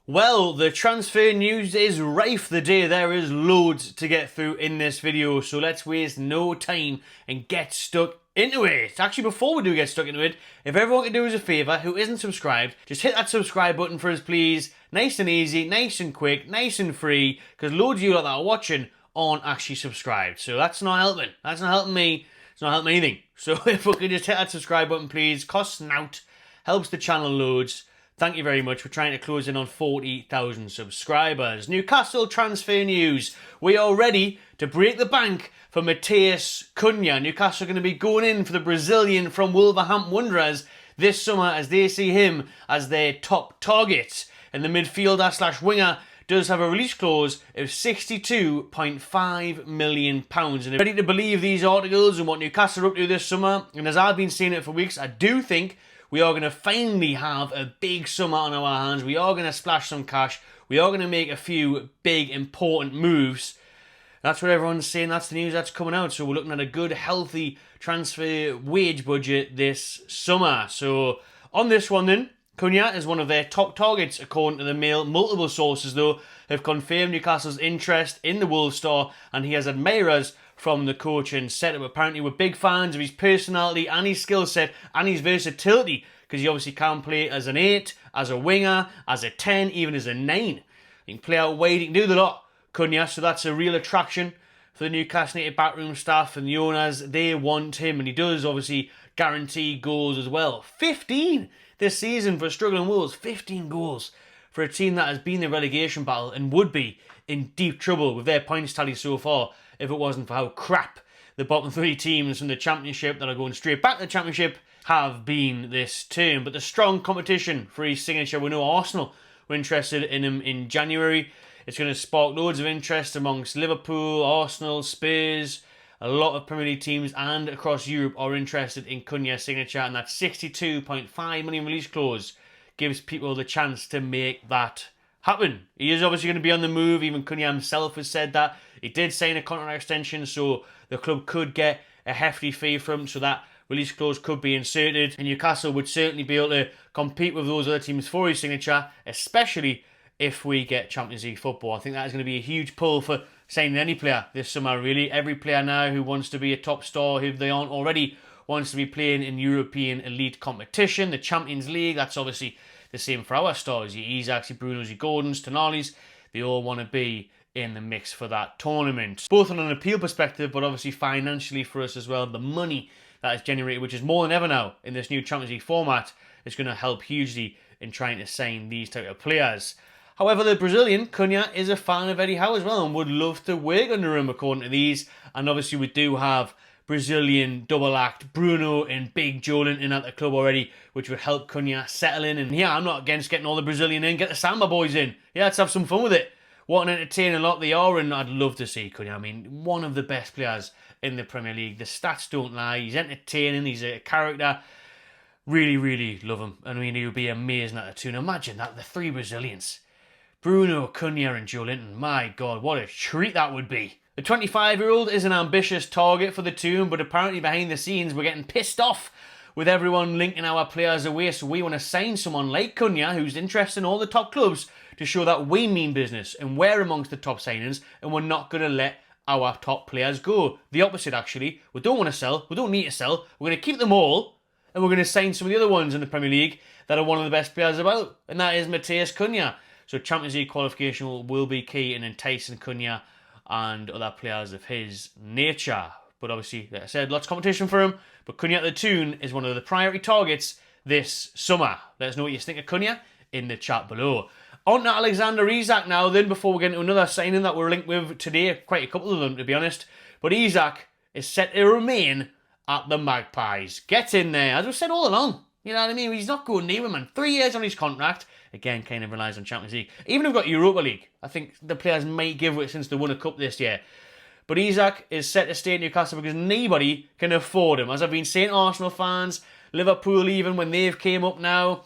Well, the transfer news is rife the day. There is loads to get through in this video, so let's waste no time and get stuck into it. Actually, before we do get stuck into it, if everyone can do us a favour who isn't subscribed, just hit that subscribe button for us, please. Nice and easy, nice and quick, nice and free, because loads of you that are watching aren't actually subscribed. So that's not helping. That's not helping me. It's not helping anything. So if we could just hit that subscribe button, please. Costs nout. Helps the channel loads. Thank you very much. We're trying to close in on 40,000 subscribers. Newcastle transfer news. We are ready to break the bank for Matheus Cunha. Newcastle are going to be going in for the Brazilian from Wolverhampton Wanderers this summer as they see him as their top target. And the midfielder/winger does have a release clause of £62.5 million. And I'm ready to believe these articles and what Newcastle are up to this summer. And as I've been seeing it for weeks, I do think we are going to finally have a big summer on our hands. We are going to splash some cash. We are going to make a few big, important moves. That's what everyone's saying. That's the news that's coming out. So we're looking at a good, healthy transfer wage budget this summer. So on this one then, Cunha is one of their top targets, according to the Mail. Multiple sources, though, have confirmed Newcastle's interest in the Wolves star, and he has admirers from the coaching setup. Apparently, we're big fans of his personality and his skill set and his versatility, because he obviously can play as an 8, as a winger, as a 10, even as a 9. He can play out wide, he can do the lot, Cunha, so that's a real attraction for the Newcastle United backroom staff and the owners. They want him, and he does obviously guarantee goals as well. 15 this season for struggling Wolves. 15 goals for a team that has been in the relegation battle and would be in deep trouble with their points tally so far if it wasn't for how crap the bottom 3 teams from the Championship that are going straight back to the Championship have been this term. But the strong competition for his signature, we know Arsenal were interested in him in January. It's going to spark loads of interest amongst Liverpool, Arsenal, Spurs. A lot of Premier League teams and across Europe are interested in Cunha's signature, and that £62.5 million release clause gives people the chance to make that happen. He is obviously going to be on the move. Even Cunha himself has said that. He did sign a contract extension, so the club could get a hefty fee from him, so that release clause could be inserted. And Newcastle would certainly be able to compete with those other teams for his signature, especially if we get Champions League football. I think that is going to be a huge pull for signing any player this summer, really. Every player now who wants to be a top star, who they aren't already, wants to be playing in European elite competition. The Champions League, that's obviously the same for our stars. Your Isaks, your Brunos, your Gordons, Tonalis, they all want to be in the mix for that tournament. Both on an appeal perspective, but obviously financially for us as well. The money that is generated, which is more than ever now in this new Champions League format, is going to help hugely in trying to sign these type of players. However, the Brazilian, Cunha, is a fan of Eddie Howe as well and would love to work under him, according to these. And obviously we do have Brazilian double act Bruno and Big Joelinton at the club already, which would help Cunha settle in. And yeah, I'm not against getting all the Brazilian in, get the Samba boys in. Yeah, let's have some fun with it. What an entertaining lot they are, and I'd love to see Cunha. I mean, one of the best players in the Premier League. The stats don't lie. He's entertaining, he's a character. Really, really love him. I mean, he would be amazing at a Toon. Imagine that, the 3 Brazilians. Bruno, Cunha and Joelinton. My God, what a treat that would be. The 25-year-old is an ambitious target for the Toon, but apparently behind the scenes we're getting pissed off with everyone linking our players away, so we want to sign someone like Cunha who's interested in all the top clubs to show that we mean business and we're amongst the top signings and we're not going to let our top players go. The opposite, actually. We don't want to sell, we don't need to sell, we're going to keep them all and we're going to sign some of the other ones in the Premier League that are one of the best players about, and that is Matheus Cunha. So Champions League qualification will be key in enticing Cunha and other players of his nature. But obviously, like I said, lots of competition for him. But Cunha at the Toon is one of the priority targets this summer. Let us know what you think of Cunha in the chat below. On to Alexander Isak now then, before we get into another signing that we're linked with today. Quite a couple of them, to be honest. But Isak is set to remain at the Magpies. Get in there, as we've said all along. You know what I mean? He's not going near him, man. 3 years on his contract. Again, kind of relies on Champions League. Even if we've got Europa League, I think the players might give it since they won a cup this year. But Isak is set to stay at Newcastle because nobody can afford him. As I've been saying, Arsenal fans, Liverpool even, when they've came up now,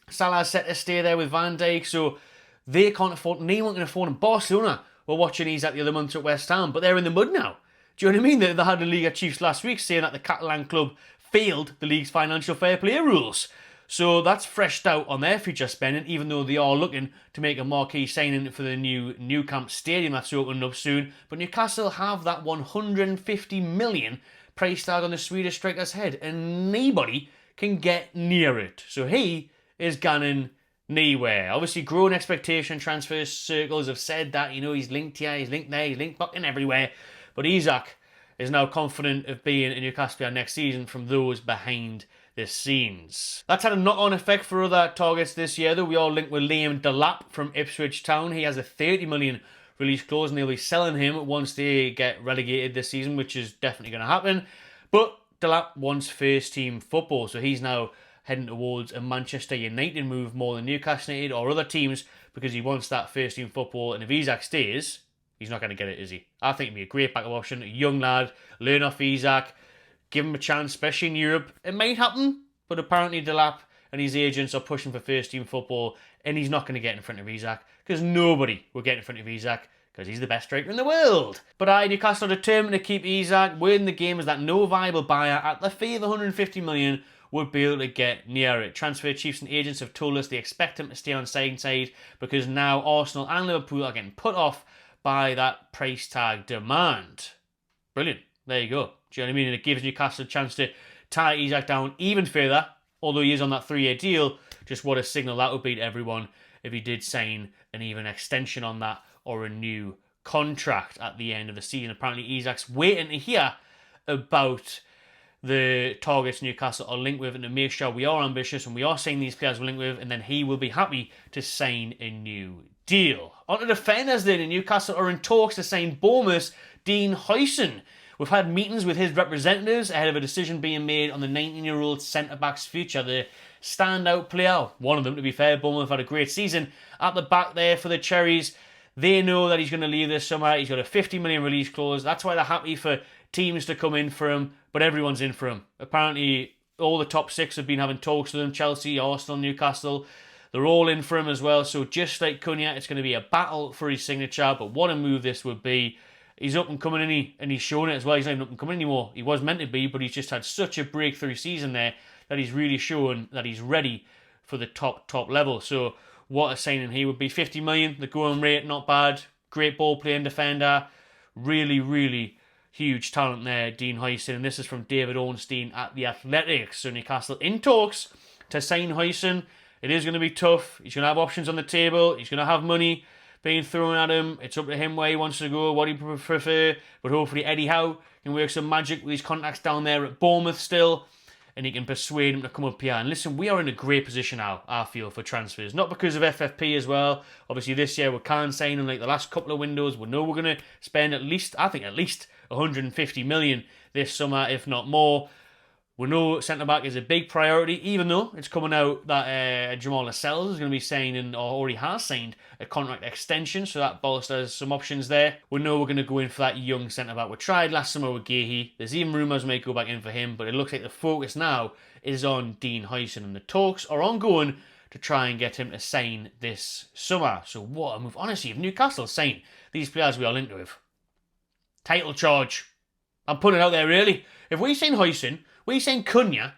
Salah's set to stay there with Van Dijk, so they can't afford him. No one can afford him. Barcelona were watching Isak the other month at West Ham, but they're in the mud now. Do you know what I mean? They had the Liga chiefs last week saying that the Catalan club failed the league's financial fair play rules. So that's freshed out on their future spending, even though they are looking to make a marquee signing for the new Newcastle Stadium that's opening up soon. But Newcastle have that 150 million price tag on the Swedish striker's head, and nobody can get near it. So he is going nowhere. Obviously, growing expectation transfer circles have said that, he's linked here, he's linked there, he's linked fucking everywhere. But Isak is now confident of being a Newcastle player next season from those behind the scenes. That's had a knock-on effect for other targets this year, though. We are linked with Liam Delap from Ipswich Town. He has a 30 million release clause, and they'll be selling him once they get relegated this season, which is definitely going to happen. But Delap wants first-team football, so he's now heading towards a Manchester United move more than Newcastle United or other teams, because he wants that first-team football. And if Isak stays, he's not going to get it, is he? I think he'd be a great backup option. A young lad, learn off Isak, give him a chance, especially in Europe. It might happen, but apparently Delap and his agents are pushing for first-team football, and he's not going to get in front of Isak, because nobody will get in front of Isak, because he's the best striker in the world. But Newcastle are determined to keep Isak. Word in the game is that no viable buyer at the fee of 150 million would be able to get near it. Transfer chiefs and agents have told us they expect him to stay on side because now Arsenal and Liverpool are getting put off by that price tag demand. Brilliant. There you go. Do you know what I mean? And it gives Newcastle a chance to tie Isak down even further, although he is on that 3-year deal. Just what a signal that would be to everyone if he did sign an even extension on that or a new contract at the end of the season. Apparently Isak's waiting to hear about the targets Newcastle are linked with and to make sure we are ambitious and we are saying these players we're linked with, and then he will be happy to sign a new deal. On to defenders then, and Newcastle are in talks to sign Bournemouth's Dean Huijsen. We've had meetings with his representatives ahead of a decision being made on the 19-year-old centre-back's future. The standout player, one of them to be fair, Bournemouth had a great season at the back there for the Cherries. They know that he's going to leave this summer. He's got a 50 million release clause. That's why they're happy for teams to come in for him, but everyone's in for him. Apparently, all the top six have been having talks with him. Chelsea, Arsenal, Newcastle. They're all in for him as well. So just like Cunha, it's going to be a battle for his signature, but what a move this would be. He's up and coming, and he's shown it as well. He's not even up and coming anymore. He was meant to be, but he's just had such a breakthrough season there that he's really shown that he's ready for the top level. So what a signing he would be. 50 million, the going rate, not bad. Great ball playing defender. Really, really huge talent there, Dean Huijsen. And this is from David Ornstein at The Athletic. So Newcastle in talks to sign Huijsen. It is going to be tough. He's going to have options on the table. He's going to have money being thrown at him. It's up to him where he wants to go, what he prefer. But hopefully Eddie Howe can work some magic with his contacts down there at Bournemouth still, and he can persuade him to come up here. And listen, we are in a great position now, I feel, for transfers. Not because of FFP as well. Obviously this year we can't sign him like the last couple of windows. We know we're going to spend at least 150 million this summer, if not more. We know centre-back is a big priority, even though it's coming out that Jamal Lascelles is going to be signing, or already has signed, a contract extension, so that bolsters some options there. We know we're going to go in for that young centre-back. We tried last summer with Gehi. There's even rumours we might go back in for him, but it looks like the focus now is on Dean Huijsen, and the talks are ongoing to try and get him to sign this summer. So what a move. Honestly, if Newcastle sign these players we are linked with, title charge. I'm putting it out there, really. If we sign Huijsen, we sign Cunha,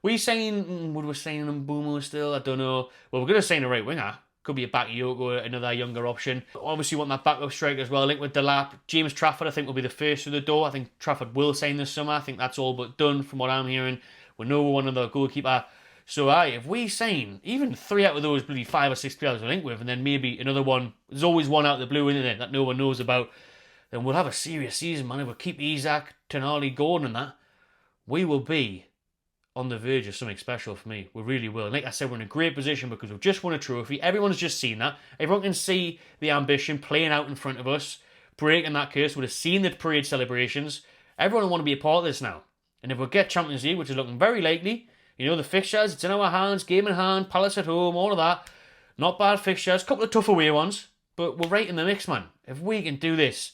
we sign, would we sign Mbeumo still? I don't know. Well, we're going to sign a right winger. Could be a Bakayoko, another younger option. Obviously, we want that backup striker as well. Linked with Delap. James Trafford, I think, will be the first through the door. I think Trafford will sign this summer. I think that's all but done from what I'm hearing. We know one of the goalkeeper. So, if we sign even 3 out of those bloody 5 or 6 players we're linked with, and then maybe another one, there's always one out of the blue, isn't there, that no one knows about, then we'll have a serious season, man. If we keep Isak, Tonali, Gordon and that, we will be on the verge of something special for me. We really will. And like I said, we're in a great position because we've just won a trophy. Everyone's just seen that. Everyone can see the ambition playing out in front of us, breaking that curse. We'd have seen the parade celebrations. Everyone will want to be a part of this now. And if we get Champions League, which is looking very likely, the fixtures, it's in our hands, game in hand, Palace at home, all of that. Not bad fixtures, couple of tough away ones, but we're right in the mix, man. If we can do this,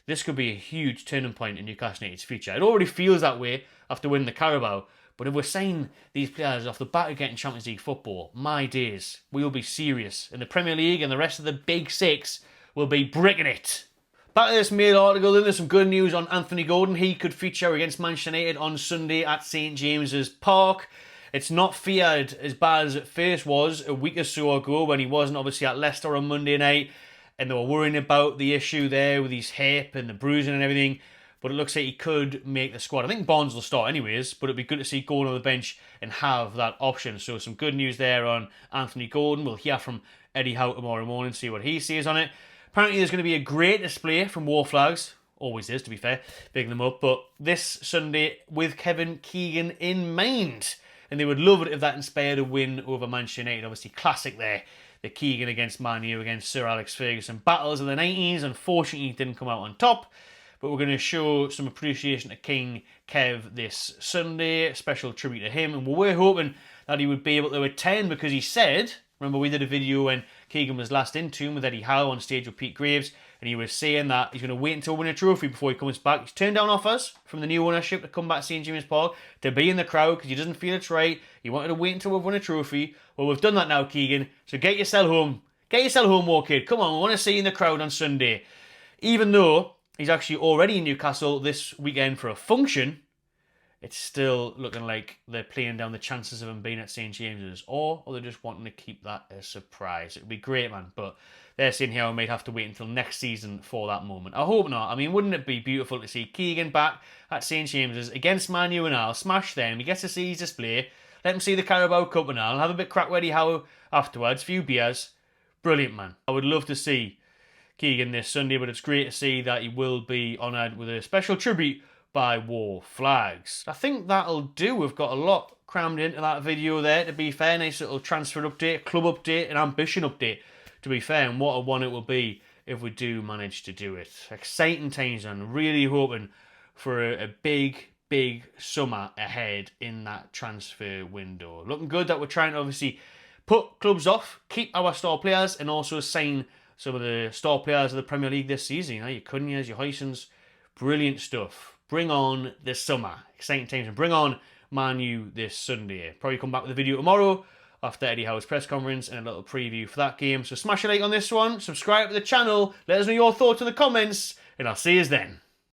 this could be a huge turning point in Newcastle United's future. It already feels that way after winning the Carabao, but if we're signing these players off the back of getting Champions League football, my days, we will be serious. And the Premier League and the rest of the Big Six will be bricking it. Back to this Mail article, then there's some good news on Anthony Gordon. He could feature against Manchester United on Sunday at St James's Park. It's not feared as bad as it first was a week or so ago when he wasn't obviously at Leicester on Monday night and they were worrying about the issue there with his hip and the bruising and everything. But it looks like he could make the squad. I think Bonds will start anyways, but it'd be good to see Gordon on the bench and have that option. So some good news there on Anthony Gordon. We'll hear from Eddie Howe tomorrow morning, see what he sees on it. Apparently there's going to be a great display from War Flags. Always is, to be fair, bigging them up. But this Sunday with Kevin Keegan in mind. And they would love it if that inspired a win over Manchester United. Obviously, classic there. The Keegan against Man U against Sir Alex Ferguson. Battles of the 90s. Unfortunately, didn't come out on top. But we're going to show some appreciation to King Kev this Sunday. A special tribute to him. And we're hoping that he would be able to attend because he said... Remember, we did a video when Keegan was last in Toon with Eddie Howe on stage with Pete Graves, and he was saying that he's going to wait until win a trophy before he comes back. He's turned down offers from the new ownership to come back to St James's Park to be in the crowd because he doesn't feel it's right. He wanted to wait until we've won a trophy. Well, we've done that now, Keegan. So get yourself home. Get yourself home, war kid. Come on, we want to see you in the crowd on Sunday. Even though he's actually already in Newcastle this weekend for a function, it's still looking like they're playing down the chances of him being at St James's, or they're just wanting to keep that a surprise. It would be great, man, but they're saying here we might have to wait until next season for that moment. I hope not. I mean, wouldn't it be beautiful to see Keegan back at St James's against Man U and Al, smash them, he gets to see his display, let him see the Carabao Cup and Al, have a bit crack with Eddie Howe afterwards, few beers. Brilliant, man. I would love to see Keegan this Sunday, but it's great to see that he will be honoured with a special tribute by War Flags. I think that'll do. We've got a lot crammed into that video there, to be fair. Nice little transfer update, club update, and ambition update, to be fair. And what a one it will be if we do manage to do it. Exciting times, and really hoping for a big summer ahead in that transfer window. Looking good that we're trying to obviously put clubs off, keep our star players, and also sign some of the star players of the Premier League this season. You know, your Cunhas, your Huijsens, brilliant stuff. Bring on this summer. Exciting times. And bring on Man U this Sunday. Probably come back with a video tomorrow after Eddie Howe's press conference and a little preview for that game. So smash a like on this one. Subscribe to the channel. Let us know your thoughts in the comments. And I'll see you then.